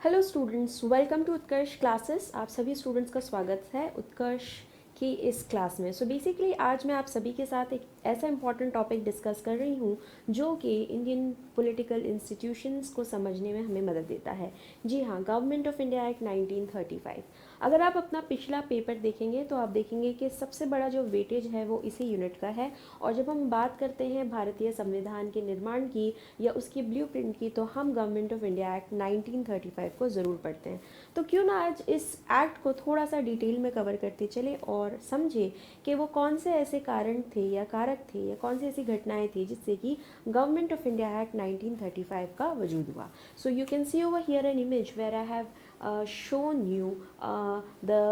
Hello students, welcome to Utkarsh classes. आप सभी students का स्वागत है उत्कर्ष की इस क्लास में। सो बेसिकली आज मैं आप सभी के साथ एक ऐसा इंपॉर्टेंट टॉपिक डिस्कस कर रही हूँ जो कि इंडियन पॉलिटिकल इंस्टीट्यूशंस को समझने में हमें मदद देता है। जी हाँ, गवर्नमेंट ऑफ इंडिया एक्ट 1935। अगर आप अपना पिछला पेपर देखेंगे तो आप देखेंगे कि सबसे बड़ा जो वेटेज है वो इसी यूनिट का है। और जब हम बात करते हैं भारतीय संविधान के निर्माण की या उसकी ब्लूप्रिंट की, तो हम गवर्नमेंट ऑफ इंडिया एक्ट 1935 को ज़रूर पढ़ते हैं। तो क्यों ना आज इस एक्ट को थोड़ा सा डिटेल में कवर करते चले और समझे कि वो कौन से ऐसे कारण थे या कारक थे या कौन सी ऐसी घटनाएं थी जिससे कि गवर्नमेंट ऑफ इंडिया एक्ट 1935 का वजूद हुआ। So you can see over here an image where I have shown you the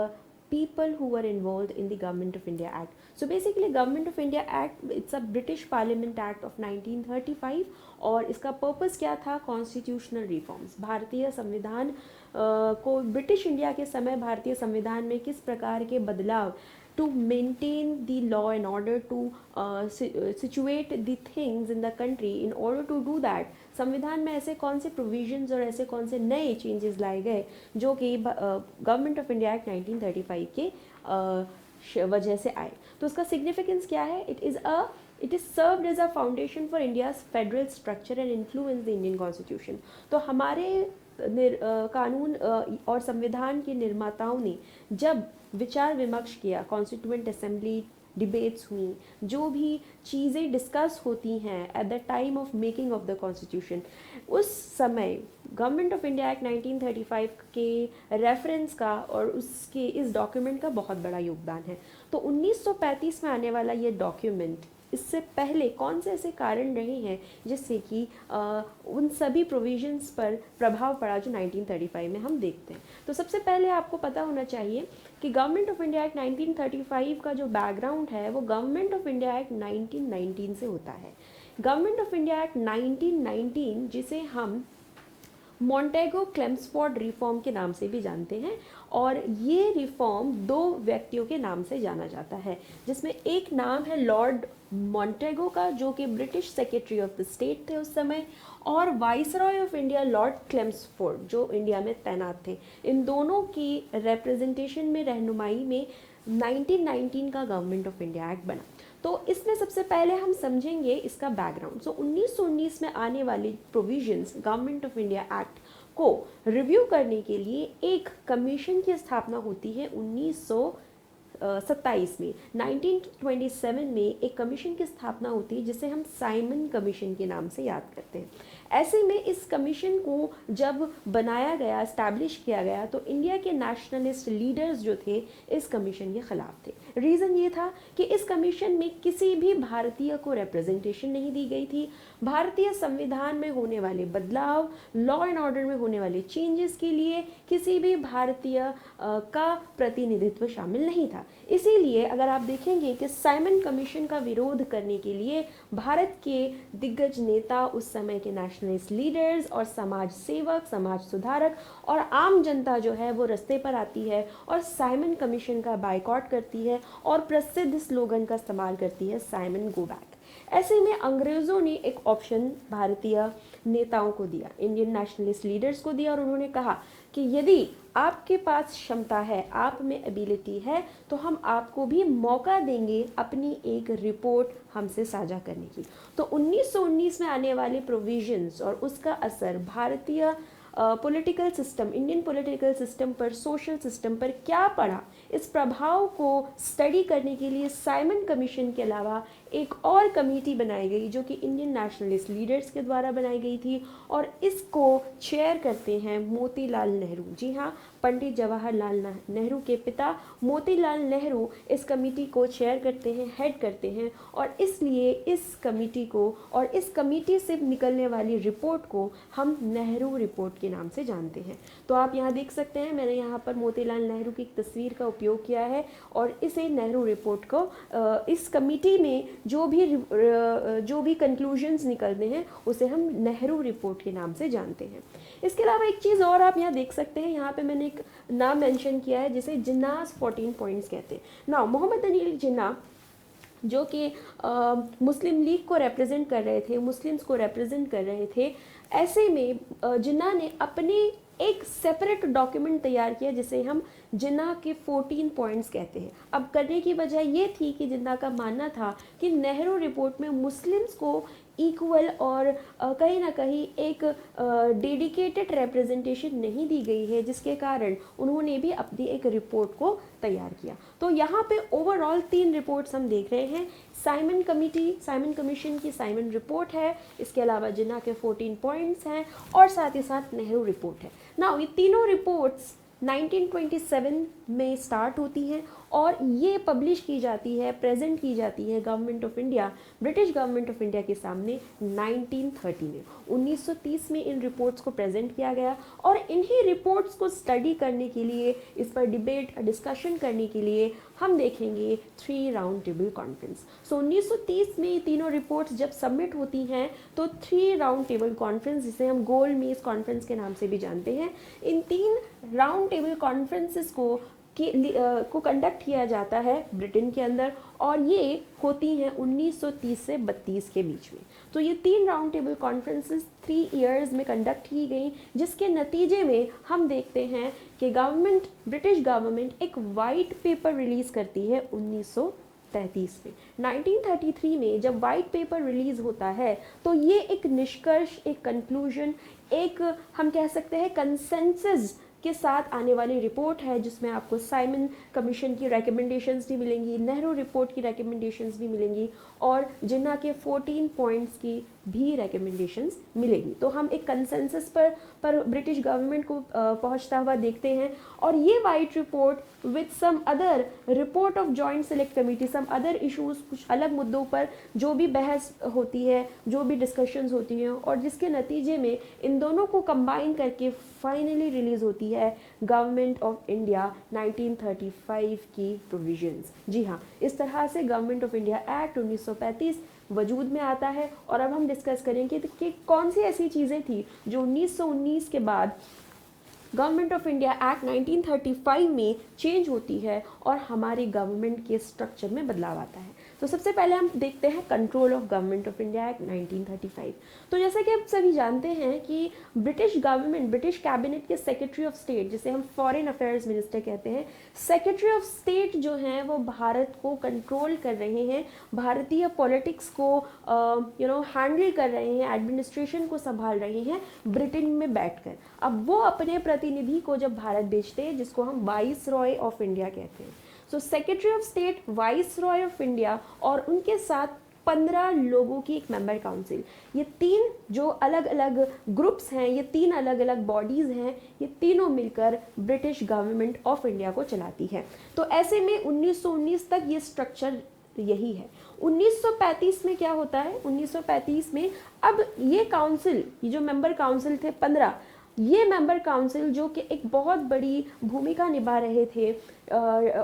people who were involved in the Government of India Act. So basically Government of India Act, it's a British Parliament Act of 1935 और इसका purpose क्या था? Constitutional reforms. भारतीय संविधान को British India के समय भारतीय संविधान में किस प्रकार के बदलाव to maintain the law and order, to situate the things in the country. In order to do that, संविधान में ऐसे कौन से प्रोविजंस और ऐसे कौन से नए चेंजेस लाए गए जो कि गवर्नमेंट ऑफ इंडिया एक्ट 1935 के वजह से आए। तो उसका सिग्निफिकेंस क्या है? It is served as a foundation for India's federal structure and influence the Indian constitution. तो हमारे कानून और संविधान के निर्माताओं ने जब विचार विमर्श किया, कॉन्स्टिट्यूएंट असेंबली डिबेट्स हुई, जो भी चीज़ें डिस्कस होती हैं at the time of making of the constitution, उस समय गवर्नमेंट ऑफ इंडिया एक्ट 1935 के रेफरेंस का और उसके इस डॉक्यूमेंट का बहुत बड़ा योगदान है। तो 1935 में आने वाला ये डॉक्यूमेंट, इससे पहले कौन से ऐसे कारण रहे हैं जिससे कि उन सभी प्रोविजंस पर प्रभाव पड़ा जो 1935 में हम देखते हैं। तो सबसे पहले आपको पता होना चाहिए कि गवर्नमेंट ऑफ इंडिया एक्ट 1935 का जो बैकग्राउंड है वो गवर्नमेंट ऑफ इंडिया एक्ट 1919 से होता है। गवर्नमेंट ऑफ इंडिया एक्ट 1919, जिसे हम मॉन्टेगो क्लेम्सफोर्ड रिफॉर्म के नाम से भी जानते हैं, और ये रिफॉर्म दो व्यक्तियों के नाम से जाना जाता है, जिसमें एक नाम है लॉर्ड मॉन्टेगो का, जो कि British secretary of the state थे उस समय, और वाइसरॉय ऑफ इंडिया लॉर्ड क्लेम्सफोर्ड, जो इंडिया में तैनात थे। इन दोनों की रिप्रेजेंटेशन में, रहनुमाई में 1919 का गवर्नमेंट ऑफ इंडिया एक्ट बना। तो इसमें सबसे पहले हम समझेंगे इसका बैकग्राउंड। सो 1919 में आने वाली provisions government of India act को रिव्यू करने के लिए एक कमीशन की स्थापना होती है 1927 में। 1927 में एक कमीशन की स्थापना होती है जिसे हम साइमन कमीशन के नाम से याद करते हैं। ऐसे में इस कमीशन को जब बनाया गया, एस्टैब्लिश किया गया, तो इंडिया के नेशनलिस्ट लीडर्स जो थे इस कमीशन के खिलाफ थे। रीज़न ये था कि इस कमीशन में किसी भी भारतीय को रिप्रेजेंटेशन नहीं दी गई थी। भारतीय संविधान में होने वाले बदलाव, लॉ एंड ऑर्डर में होने वाले चेंजेस के लिए किसी भी भारतीय का प्रतिनिधित्व शामिल नहीं था। इसीलिए अगर आप देखेंगे कि साइमन कमीशन का विरोध करने के लिए भारत के दिग्गज नेता, उस समय के नेशनलिस्ट लीडर्स और समाज सेवक, समाज सुधारक और आम जनता जो है वो रास्ते पर आती है और साइमन कमीशन का बायकॉट करती है और प्रसिद्ध स्लोगन का इस्तेमाल करती है, साइमन गो बैक। ऐसे में अंग्रेज़ों ने एक ऑप्शन भारतीय नेताओं को दिया, इंडियन नेशनलिस्ट लीडर्स को दिया, और उन्होंने कहा कि यदि आपके पास क्षमता है, आप में एबिलिटी है, तो हम आपको भी मौका देंगे अपनी एक रिपोर्ट हमसे साझा करने की। तो 1919 में आने वाले प्रोविजंस और उसका असर भारतीय political system, Indian political system पर, सोशल सिस्टम पर क्या पड़ा, इस प्रभाव को स्टडी करने के लिए साइमन कमीशन के अलावा एक और कमेटी बनाई गई जो कि इंडियन नेशनलिस्ट लीडर्स के द्वारा बनाई गई थी, और इसको चेयर करते हैं मोतीलाल नेहरू। जी हाँ, पंडित जवाहरलाल नेहरू के पिता मोतीलाल नेहरू इस कमेटी को चेयर करते हैं, हेड करते हैं, और इसलिए इस कमेटी को और इस कमेटी से निकलने वाली रिपोर्ट को हम नेहरू रिपोर्ट के नाम से जानते हैं। तो आप यहाँ देख सकते हैं, मैंने यहाँ पर मोतीलाल नेहरू की एक तस्वीर का उपयोग किया है, और इसे नेहरू रिपोर्ट को इस कमेटी में जो भी कंक्लूजन्स निकलते हैं उसे हम नेहरू रिपोर्ट के नाम से जानते हैं। इसके अलावा एक चीज़ और आप यहाँ देख सकते हैं, यहाँ पे मैंने एक नाम मेंशन किया है जिसे जिन्नास 14 पॉइंट्स कहते हैं। नाउ मोहम्मद अली जिन्ना जो कि मुस्लिम लीग को रिप्रेजेंट कर रहे थे, मुस्लिम्स को रिप्रेजेंट कर रहे थे। ऐसे में जिन्ना ने अपने एक सेपरेट डॉक्यूमेंट तैयार किया जिसे हम जिन्ना के 14 पॉइंट्स कहते हैं। अब करने की वजह ये थी कि जिन्ना का मानना था कि नेहरू रिपोर्ट में मुस्लिम्स को इक्वल और कहीं ना कहीं एक डेडिकेटेड रिप्रेजेंटेशन नहीं दी गई है, जिसके कारण उन्होंने भी अपनी एक रिपोर्ट को तैयार किया। तो यहाँ पे ओवरऑल 3 रिपोर्ट्स हम देख रहे हैं। साइमन कमीशन की साइमन रिपोर्ट है, इसके अलावा जिन्ना के 14 पॉइंट्स हैं और साथ ही साथ नेहरू रिपोर्ट है। नाउ ये तीनों रिपोर्ट्स 1927 में स्टार्ट होती हैं और ये पब्लिश की जाती है, प्रेजेंट की जाती है government of India, British government of India के सामने 1930 में। 1930 में इन रिपोर्ट्स को प्रेजेंट किया गया और इन्हीं रिपोर्ट्स को स्टडी करने के लिए, इस पर डिबेट डिस्कशन करने के लिए हम देखेंगे 3 राउंड टेबल कॉन्फ्रेंस। सो 1930 में ये तीनों रिपोर्ट्स जब सबमिट होती हैं तो 3 राउंड टेबल कॉन्फ्रेंस, जिसे हम गोल मेज कॉन्फ्रेंस के नाम से भी जानते हैं, इन 3 राउंड टेबल कॉन्फ्रेंसेस को कंडक्ट किया जाता है ब्रिटेन के अंदर और ये होती हैं 1930 से 32 के बीच में। तो ये 3 राउंड टेबल कॉन्फ्रेंसेस 3 इयर्स में कंडक्ट की गई, जिसके नतीजे में हम देखते हैं कि ब्रिटिश गवर्नमेंट एक वाइट पेपर रिलीज़ करती है 1933 में। 1933 में जब वाइट पेपर रिलीज़ होता है तो ये एक निष्कर्ष, एक कंक्लूजन, एक हम कह सकते हैं कंसेंसस के साथ आने वाली रिपोर्ट है, जिसमें आपको साइमन कमीशन की रिकमेंडेशंस भी मिलेंगी, नेहरू रिपोर्ट की रिकमेंडेशंस भी मिलेंगी और जिन्ना के 14 पॉइंट्स की भी रिकमेंडेशंस मिलेगी। तो हम एक कंसेंसस पर ब्रिटिश गवर्नमेंट को पहुंचता हुआ देखते हैं और ये white report with some other report of joint select committee, some other issues, कुछ अलग मुद्दों पर जो भी बहस होती है, जो भी डिस्कशंस होती हैं और जिसके नतीजे में इन दोनों को कंबाइन करके फाइनली रिलीज होती है गवर्नमेंट ऑफ इंडिया 1935 की प्रोविजंस। जी हाँ, इस तरह से गवर्नमेंट ऑफ इंडिया एक्ट 1935 वजूद में आता है और अब हम डिस्कस करेंगे कि कौन सी ऐसी चीज़ें थी जो 1919 के बाद गवर्नमेंट ऑफ इंडिया एक्ट 1935 में चेंज होती है और हमारी गवर्नमेंट के स्ट्रक्चर में बदलाव आता है। तो सबसे पहले हम देखते हैं control of government of India act 1935। तो जैसा कि आप सभी जानते हैं कि ब्रिटिश गवर्नमेंट, ब्रिटिश कैबिनेट के सेक्रेटरी ऑफ स्टेट, जिसे हम फॉरेन अफेयर्स मिनिस्टर कहते हैं, सेक्रेटरी ऑफ स्टेट जो हैं वो भारत को कंट्रोल कर रहे हैं, भारतीय पॉलिटिक्स को हैंडल कर रहे हैं, एडमिनिस्ट्रेशन को संभाल रहे हैं ब्रिटेन में बैठकर। अब वो अपने प्रतिनिधि को जब भारत भेजते हैं, जिसको हम वाइस रॉय ऑफ इंडिया कहते हैं। So secretary of state, viceroy of India और उनके साथ 15 लोगों की एक मेंबर काउंसिल, ये 3 जो अलग अलग ग्रुप्स हैं, ये 3 अलग अलग बॉडीज़ हैं, ये तीनों मिलकर ब्रिटिश गवर्नमेंट ऑफ इंडिया को चलाती है। तो ऐसे में 1919 तक ये स्ट्रक्चर यही है। 1935 में क्या होता है? 1935 में अब ये काउंसिल, ये जो मेंबर काउंसिल थे 15, ये मेंबर काउंसिल जो कि एक बहुत बड़ी भूमिका निभा रहे थे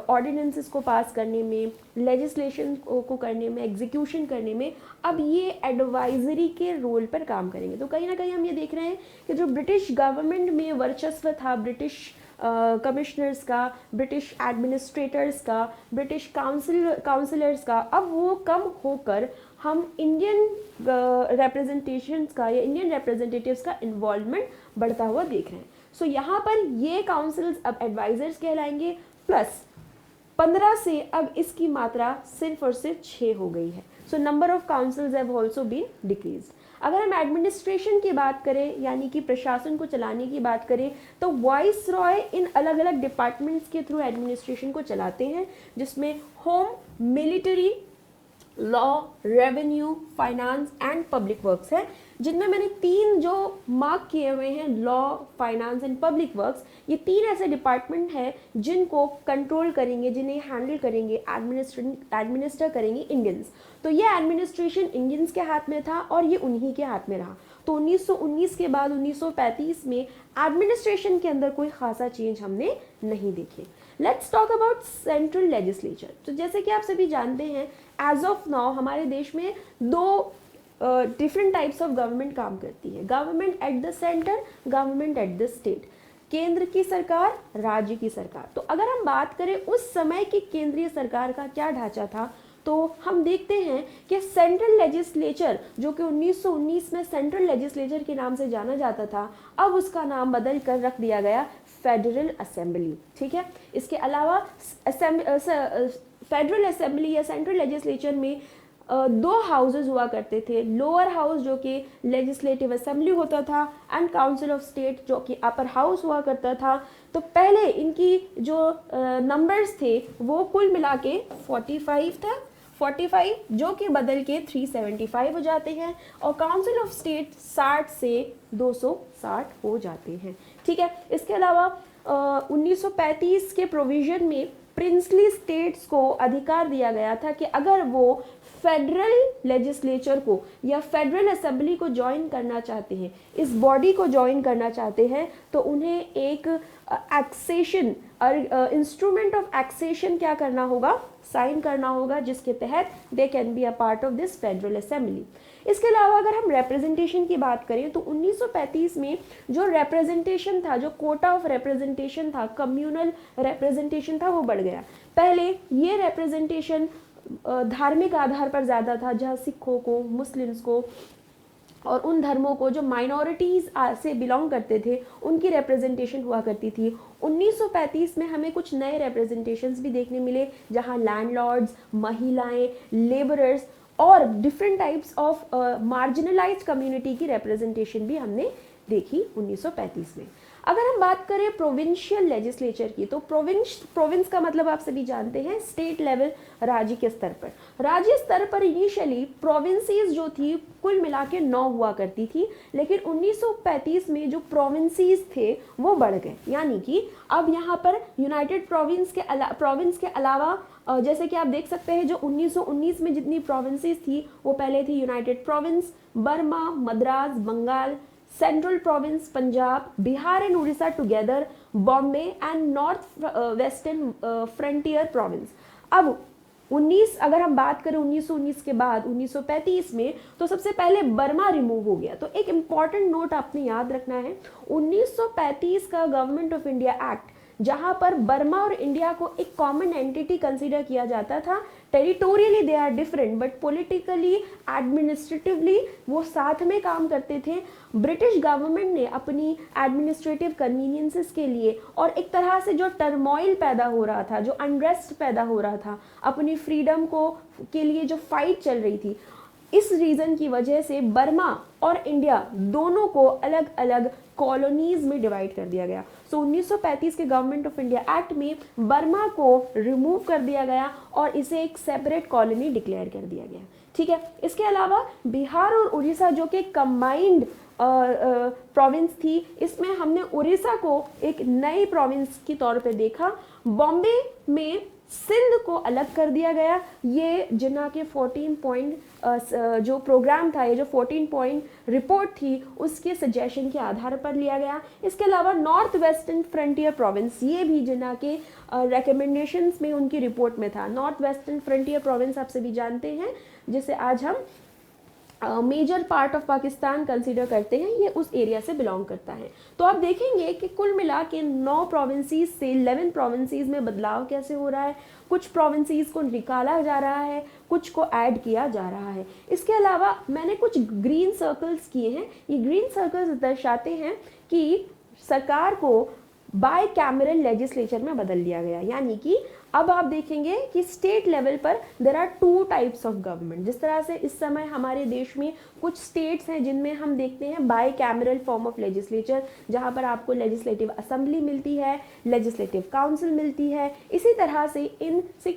ऑर्डिनेंसेस को पास करने में, लेजिस्लेशन को करने में, एग्जीक्यूशन करने में, अब ये एडवाइजरी के रोल पर काम करेंगे। तो कहीं ना कहीं हम ये देख रहे हैं कि जो ब्रिटिश गवर्नमेंट में वर्चस्व था ब्रिटिश कमिश्नर्स का, ब्रिटिश एडमिनिस्ट्रेटर्स का, ब्रिटिश काउंसिलर्स का, अब वो कम होकर हम इंडियन रिप्रेजेंटेशंस का या इंडियन रिप्रेजेंटेटिव्स का इन्वॉल्वमेंट बढ़ता हुआ देख रहे हैं। सो यहाँ पर ये काउंसिल्स अब एडवाइजर्स कहलाएंगे, प्लस 15 से अब इसकी मात्रा सिर्फ और सिर्फ 6 हो गई है। So number of councils have also been decreased. अगर हम एडमिनिस्ट्रेशन की बात करें, यानी कि प्रशासन को चलाने की बात करें, तो वाइस रॉय इन अलग अलग डिपार्टमेंट्स के थ्रू एडमिनिस्ट्रेशन को चलाते हैं, जिसमें home, military, law, revenue, finance and public works है, जिनमें मैंने 3 जो मार्क किए हुए हैं, law, finance and public works, ये 3 ऐसे डिपार्टमेंट हैं जिनको कंट्रोल करेंगे, जिन्हें हैंडल करेंगे, एडमिनिस्टर करेंगे इंडियंस। तो ये एडमिनिस्ट्रेशन इंडियंस के हाथ में था और ये उन्हीं के हाथ में रहा। तो 1919 के बाद 1935 में एडमिनिस्ट्रेशन के अंदर कोई खासा चेंज हमने नहीं देखे। Let's talk about central legislature. तो जैसे कि आप सभी जानते हैं, एज ऑफ नाउ हमारे देश में 2 डिफरेंट टाइप्स ऑफ गवर्नमेंट काम करती है, government at the centre, government at the state, केंद्र की सरकार, राज्य की सरकार। तो अगर हम बात करें उस समय की केंद्रीय सरकार का क्या ढांचा था, तो हम देखते हैं कि सेंट्रल लेजिस्लेचर, जो कि 1919 में सेंट्रल लेजिस्लेचर के नाम से जाना जाता था, अब उसका नाम बदल कर रख दिया गया फेडरल असेंबली। ठीक है, इसके अलावा फेडरल असेंबली या सेंट्रल लेजिस्लेचर में दो हाउसेज हुआ करते थे। लोअर हाउस जो कि लेजिस्लेटिव असेंबली होता था, एंड काउंसिल ऑफ स्टेट जो कि अपर हाउस हुआ करता था। तो पहले इनकी जो नंबर्स थे वो कुल मिला के 45 था, 45 जो कि बदल के 375 हो जाते हैं, और काउंसिल ऑफ स्टेट 60 से 260 हो जाते हैं। ठीक है, इसके अलावा 1935 के प्रोविजन में प्रिंसली स्टेट्स को अधिकार दिया गया था कि अगर वो फेडरल लेजिस्लेचर को या फेडरल असेंबली को ज्वाइन करना चाहते हैं, इस बॉडी को ज्वाइन करना चाहते हैं, तो उन्हें एक एक्सेशन इंस्ट्रूमेंट ऑफ एक्सेशन क्या करना होगा, साइन करना होगा, जिसके तहत they can be a part of this federal assembly. इसके अलावा अगर हम रिप्रेजेंटेशन की बात करें तो 1935 में जो रिप्रेजेंटेशन था, जो कोटा ऑफ रिप्रेजेंटेशन था, कम्युनल रिप्रेजेंटेशन था, वो बढ़ गया। पहले ये रिप्रेजेंटेशन धार्मिक आधार पर ज़्यादा था, जहाँ सिखों को, मुस्लिम्स को और उन धर्मों को जो माइनॉरिटीज़ से बिलोंग करते थे उनकी रिप्रेजेंटेशन हुआ करती थी। 1935 में हमें कुछ नए रिप्रेजेंटेशंस भी देखने मिले, जहाँ लैंडलॉर्ड्स, महिलाएं, लेबरर्स और different types of marginalised community की रिप्रेजेंटेशन भी हमने देखी 1935 में। अगर हम बात करें प्रोविंशियल लेजिस्लेचर की, तो प्रोविंस का मतलब आप सभी जानते हैं स्टेट लेवल, राज्य के स्तर पर। राज्य स्तर पर इनिशियली प्रोविंसेस जो थी कुल मिला के 9 हुआ करती थी, लेकिन 1935 में जो प्रोविंसेस थे वो बढ़ गए, यानी कि अब यहाँ पर यूनाइटेड प्रोविंस के अलावा जैसे कि आप देख सकते हैं जो 1919 में जितनी प्रोविंसेस थी वो पहले थी United Province, Burma, Madras, Bengal, Central Province, Punjab, Bihar and Orissa together, Bombay and North Western Frontier Province. अब 19 अगर हम बात करें 1919 के बाद 1935 में, तो सबसे पहले बर्मा रिमूव हो गया। तो एक इम्पॉर्टेंट नोट आपने याद रखना है, 1935 का गवर्नमेंट ऑफ इंडिया एक्ट, जहां पर बर्मा और इंडिया को एक कॉमन एंटिटी कंसीडर किया जाता था। Territorially they are different but politically, administratively वो साथ में काम करते थे। ब्रिटिश गवर्नमेंट ने अपनी एडमिनिस्ट्रेटिव कन्वीनियंसेस के लिए और एक तरह से जो टर्मोइल पैदा हो रहा था, जो अनरेस्ट पैदा हो रहा था, अपनी फ्रीडम को के लिए जो फाइट चल रही थी, इस रीजन की वजह से बर्मा और इंडिया दोनों को अलग अलग कॉलोनीज में डिवाइड कर दिया गया। सो 1935 के गवर्नमेंट ऑफ इंडिया एक्ट में बर्मा को रिमूव कर दिया गया और इसे एक सेपरेट कॉलोनी डिक्लेयर कर दिया गया। ठीक है, इसके अलावा बिहार और उड़ीसा जो कि कंबाइंड प्रोविंस थी, इसमें हमने उड़ीसा को एक नई प्रोविंस की तौर पे देखा। बॉम्बे में सिंध को अलग कर दिया गया। ये जिन्ना के 14 पॉइंट जो प्रोग्राम था, ये जो 14 पॉइंट रिपोर्ट थी, उसके सजेशन के आधार पर लिया गया। इसके अलावा नॉर्थ वेस्टर्न फ्रंटियर प्रोविंस, ये भी जिन्ना के रिकमेंडेशंस में उनकी रिपोर्ट में था। नॉर्थ वेस्टर्न फ्रंटियर प्रोविंस आप सभी जानते हैं, जिसे आज हम major part of Pakistan consider करते हैं, ये उस एरिया से बिलोंग करता है। तो आप देखेंगे कि कुल मिला के 9 प्रोविंसेस से 11 प्रोविंसेस में बदलाव कैसे हो रहा है। कुछ प्रोविंसेस को निकाला जा रहा है, कुछ को ऐड किया जा रहा है। इसके अलावा मैंने कुछ ग्रीन सर्कल्स किए हैं। ये ग्रीन सर्कल्स दर्शाते हैं कि सरकार को बाय कैमरल लेजिस्लेचर में बदल दिया गया, यानी कि अब आप देखेंगे कि स्टेट लेवल पर there are 2 types of government. जिस तरह से इस समय हमारे देश में कुछ स्टेट्स हैं जिनमें हम देखते हैं bicameral form of legislature, जहां पर आपको लेजिस्लेटिव असेंबली मिलती है, लेजिस्लेटिव काउंसिल मिलती है। इसी तरह से इन 5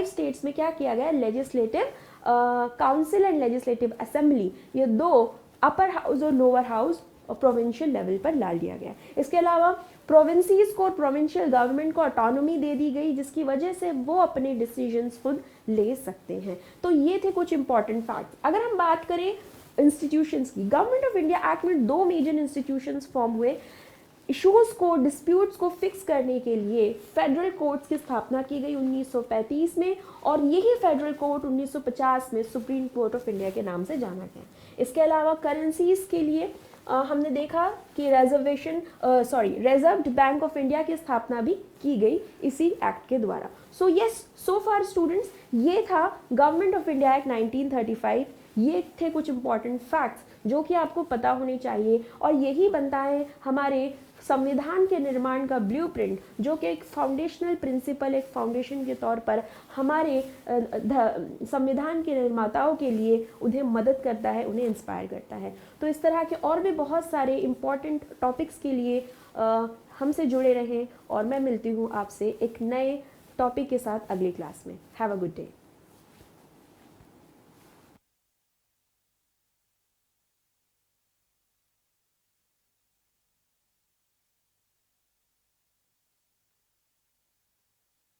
स्टेट्स में क्या किया गया, legislative council and legislative assembly, ये 2 अपर हाउस और लोअर हाउस और प्रोविंशियल लेवल पर ला दिया गया। इसके अलावा प्रोविंसेस को और प्रोविंशियल गवर्नमेंट को ऑटोनॉमी दे दी गई, जिसकी वजह से वो अपने डिसीजंस खुद ले सकते हैं। तो ये थे कुछ इंपॉर्टेंट फैक्ट्स। अगर हम बात करें इंस्टीट्यूशंस की, गवर्नमेंट ऑफ इंडिया एक्ट में 2 मेजर इंस्टीट्यूशंस फॉर्म हुए। इश्यूज को, डिस्प्यूट्स को फिक्स करने के लिए फेडरल कोर्ट्स की स्थापना की गई 1935 में, और यही फेडरल कोर्ट 1950 में सुप्रीम कोर्ट ऑफ इंडिया के नाम से जाना गया। इसके अलावा करेंसीज के लिए हमने देखा कि रिजर्व्ड बैंक ऑफ इंडिया की स्थापना भी की गई इसी एक्ट के द्वारा। सो यस, सो फार स्टूडेंट्स, ये था गवर्नमेंट ऑफ इंडिया एक्ट 1935। ये थे कुछ इंपॉर्टेंट फैक्ट्स जो कि आपको पता होने चाहिए, और यही बनता है हमारे संविधान के निर्माण का ब्लूप्रिंट, जो कि एक फाउंडेशनल प्रिंसिपल, एक फाउंडेशन के तौर पर हमारे संविधान के निर्माताओं के लिए उन्हें मदद करता है, उन्हें इंस्पायर करता है। तो इस तरह के और भी बहुत सारे इम्पॉर्टेंट टॉपिक्स के लिए हमसे जुड़े रहें, और मैं मिलती हूँ आपसे एक नए टॉपिक के साथ अगली क्लास में। Have a good day.